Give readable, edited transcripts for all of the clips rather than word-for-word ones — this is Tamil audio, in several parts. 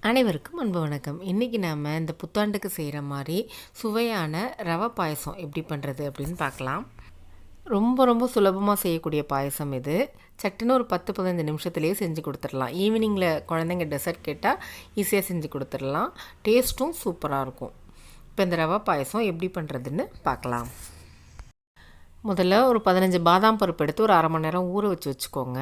அனைவருக்கும் அன்பு வணக்கம். இன்றைக்கி நாம் இந்த புத்தாண்டுக்கு செய்கிற மாதிரி சுவையான ரவை பாயசம் எப்படி பண்ணுறது அப்படின்னு பார்க்கலாம். ரொம்ப சுலபமாக செய்யக்கூடிய பாயசம் இது. சட்டுன்னு ஒரு 10-15 நிமிஷத்துலேயே செஞ்சு கொடுத்துடலாம். ஈவினிங்கில் குழந்தைங்க டெசர்ட் கேட்டால் ஈஸியாக செஞ்சு கொடுத்துடலாம். டேஸ்ட்டும் சூப்பராக இருக்கும். இப்போ இந்த ரவை பாயசம் எப்படி பண்ணுறதுன்னு பார்க்கலாம். முதல்ல ஒரு 15 பாதாம் பருப்பு எடுத்து ஒரு அரை மணி நேரம் ஊற வச்சுக்கோங்க.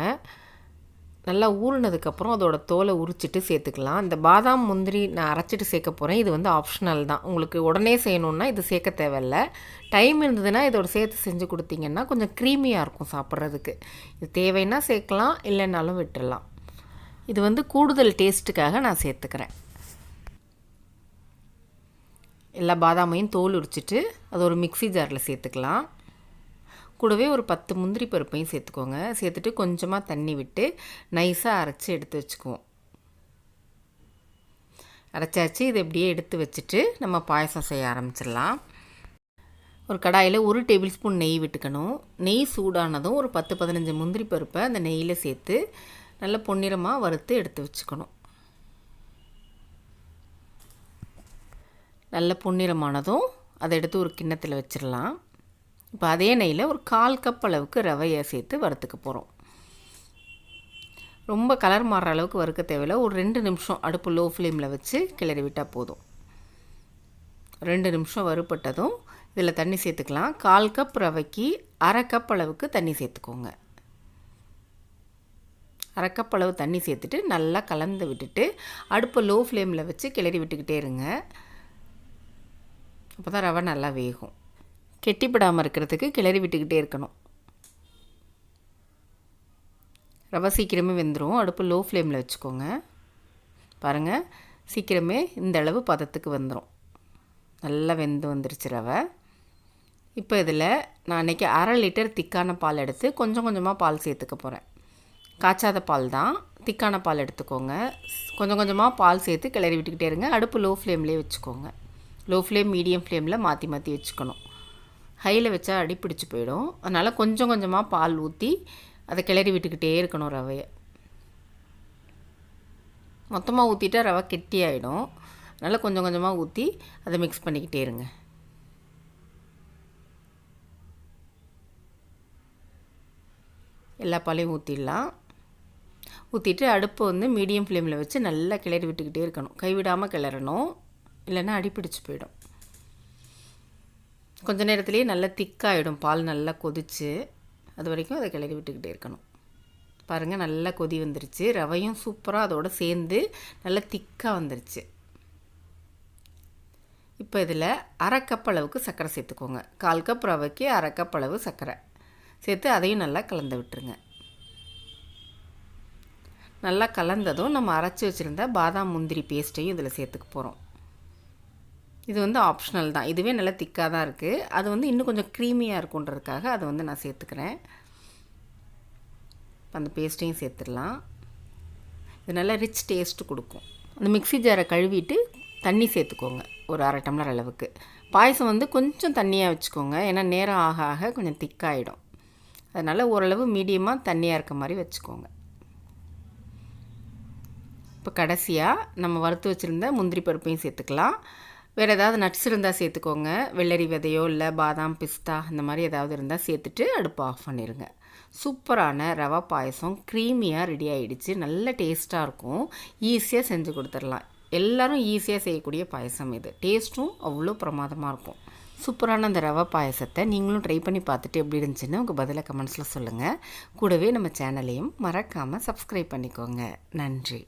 நல்லா ஊறினதுக்கப்புறம் அதோட தோலை உரிச்சிட்டு சேர்த்துக்கலாம். இந்த பாதாம் முந்திரி நான் அரைச்சிட்டு சேர்க்க போகிறேன். இது வந்து ஆப்ஷனல் தான். உங்களுக்கு உடனே செய்யணுன்னா இது சேர்க்க தேவையில்லை. டைம் இருந்ததுன்னா இதோட சேர்த்து செஞ்சு கொடுத்தீங்கன்னா கொஞ்சம் க்ரீமியாக இருக்கும் சாப்பிட்றதுக்கு. இது தேவைன்னா சேர்க்கலாம், இல்லைன்னாலும் விட்டுடலாம். இது வந்து கூடுதல் டேஸ்ட்டுக்காக நான் சேர்த்துக்கிறேன். எல்லா பாதாமையும் தோல் உரிச்சிட்டு அது ஒரு மிக்ஸி ஜாரில் சேர்த்துக்கலாம். கூடவே ஒரு 10 முந்திரி பருப்பையும் சேர்த்துக்கோங்க. சேர்த்துட்டு கொஞ்சமாக தண்ணி விட்டு நைஸாக அரைச்சி எடுத்து வச்சுக்குவோம். அரைச்சாச்சு. இதை இப்படியே எடுத்து வச்சுட்டு நம்ம பாயசம் செய்ய ஆரம்பிச்சிடலாம். ஒரு கடாயில் 1 டேபிள் ஸ்பூன் நெய் விட்டுக்கணும். நெய் சூடானதும் ஒரு 10-15 முந்திரி பருப்பை அந்த நெய்யில் சேர்த்து நல்லா பொன்னிறமாக வறுத்து எடுத்து வச்சுக்கணும். நல்ல பொன்னிறமானதும் அதை எடுத்து ஒரு கிண்ணத்தில் வச்சிடலாம். இப்போ அதே நெய்யில் ஒரு 1/4 கப் அளவுக்கு ரவையை சேர்த்து வறுத்துக்க போகிறோம். ரொம்ப கலர் மாறுற அளவுக்கு வறுக்க தேவையில்லை. ஒரு 2 நிமிஷம் அடுப்பு லோ ஃப்ளேமில் வச்சு கிளறி விட்டால் போதும். 2 நிமிஷம் வறுப்பட்டதும் இதில் தண்ணி சேர்த்துக்கலாம். 1/4 கப் ரவைக்கு 1/2 கப் அளவுக்கு தண்ணி சேர்த்துக்கோங்க. 1/2 கப் அளவு தண்ணி சேர்த்துட்டு நல்லா கலந்து விட்டுட்டு அடுப்பை லோ ஃப்ளேமில் வச்சு கிளறி விட்டுக்கிட்டே இருங்க. அப்போ தான் ரவை நல்லா வேகும். கெட்டிப்படாமல் இருக்கிறதுக்கு கிளறி விட்டுக்கிட்டே இருக்கணும். ரவை சீக்கிரமே வெந்துடும். அடுப்பு லோ ஃப்ளேமில் வச்சுக்கோங்க. பாருங்கள், சீக்கிரமே இந்த அளவு பதத்துக்கு வந்துடும். நல்லா வெந்து வந்துருச்சு ரவை. இப்போ இதில் நான் அன்றைக்கி 1/2 லிட்டர் திக்கான பால் எடுத்து கொஞ்சம் கொஞ்சமாக பால் சேர்த்துக்க போகிறேன். காய்ச்சாத பால் தான், திக்கான பால் எடுத்துக்கோங்க. கொஞ்சம் கொஞ்சமாக பால் சேர்த்து கிளறி விட்டுக்கிட்டே இருங்க. அடுப்பு லோ ஃப்ளேம்லேயே வச்சுக்கோங்க. லோ ஃப்ளேம் மீடியம் ஃப்ளேமில் மாற்றி வச்சுக்கணும். ஹையில் வச்சா அடி பிடிச்சி போயிடும். அதனால் கொஞ்சம் கொஞ்சமாக பால் ஊற்றி அதை கிளறி விட்டுக்கிட்டே இருக்கணும். ரவையை மொத்தமாக ஊற்றிட்டா ரவை கெட்டி ஆகிடும். அதனால் கொஞ்சம் கொஞ்சமாக ஊற்றி அதை மிக்ஸ் பண்ணிக்கிட்டே இருங்க. எல்லா பாலையும் ஊற்றிடலாம். ஊற்றிட்டு அடுப்பு வந்து மீடியம் ஃப்ளேமில் வச்சு நல்லா கிளறி விட்டுக்கிட்டே இருக்கணும். கைவிடாமல் கிளறணும், இல்லைன்னா அடி பிடிச்சி போயிடும். கொஞ்ச நேரத்துலேயே நல்லா திக்காகிடும். பால் நல்லா கொதித்து அது வரைக்கும் அதை கிளறி விட்டுக்கிட்டே இருக்கணும். பாருங்கள், நல்லா கொதி வந்துருச்சு. ரவையும் சூப்பராக அதோடு சேர்ந்து நல்லா திக்காக வந்துருச்சு. இப்போ இதில் 1/2 கப் அளவுக்கு சர்க்கரை சேர்த்துக்கோங்க. 1/4 கப் ரவைக்கு 1/2 கப் அளவு சர்க்கரை சேர்த்து அதையும் நல்லா கலந்து விட்டுருங்க. நல்லா கலந்ததும் நம்ம அரைச்சி வச்சுருந்த பாதாம் முந்திரி பேஸ்ட்டையும் இதில் சேர்த்துக்க போகிறோம். இது வந்து ஆப்ஷனல் தான். இதுவே நல்லா திக்காக தான் இருக்குது. அது வந்து இன்னும் கொஞ்சம் க்ரீமியாக இருக்குன்றதுக்காக அதை வந்து நான் சேர்த்துக்கிறேன். அந்த பேஸ்ட்டையும் சேர்த்துடலாம். இது நல்லா ரிச் டேஸ்ட்டு கொடுக்கும். அந்த மிக்ஸி ஜாரை கழுவிட்டு தண்ணி சேர்த்துக்கோங்க. ஒரு 1/2 டம்ளர் அளவுக்கு. பாயசம் வந்து கொஞ்சம் தண்ணியாக வச்சுக்கோங்க. ஏன்னா நேரம் ஆக ஆக கொஞ்சம் திக்காகிடும். அதனால் ஓரளவு மீடியமாக தண்ணியாக இருக்க மாதிரி வச்சுக்கோங்க. இப்போ கடைசியாக நம்ம வறுத்து வச்சுருந்த முந்திரி பருப்பையும் சேர்த்துக்கலாம். வேறு ஏதாவது நட்ஸ் இருந்தால் சேர்த்துக்கோங்க. வெள்ளரி விதையோ இல்லை பாதாம், பிஸ்தா இந்த மாதிரி ஏதாவது இருந்தால் சேர்த்துட்டு அடுப்பு ஆஃப் பண்ணிடுங்க. சூப்பரான ரவா பாயசம் க்ரீமியாக ரெடி ஆகிடுச்சு. நல்ல டேஸ்ட்டாக இருக்கும். ஈஸியாக செஞ்சு கொடுத்துடலாம். எல்லோரும் ஈஸியாக செய்யக்கூடிய பாயசம் இது. டேஸ்ட்டும் அவ்வளோ பிரமாதமாக இருக்கும். சூப்பரான அந்த ரவா பாயசத்தை நீங்களும் ட்ரை பண்ணி பார்த்துட்டு எப்படி இருந்துச்சுன்னு உங்கள் பதிலை கமெண்ட்ஸில் சொல்லுங்கள். கூடவே நம்ம சேனலையும் மறக்காமல் சப்ஸ்கிரைப் பண்ணிக்கோங்க. நன்றி.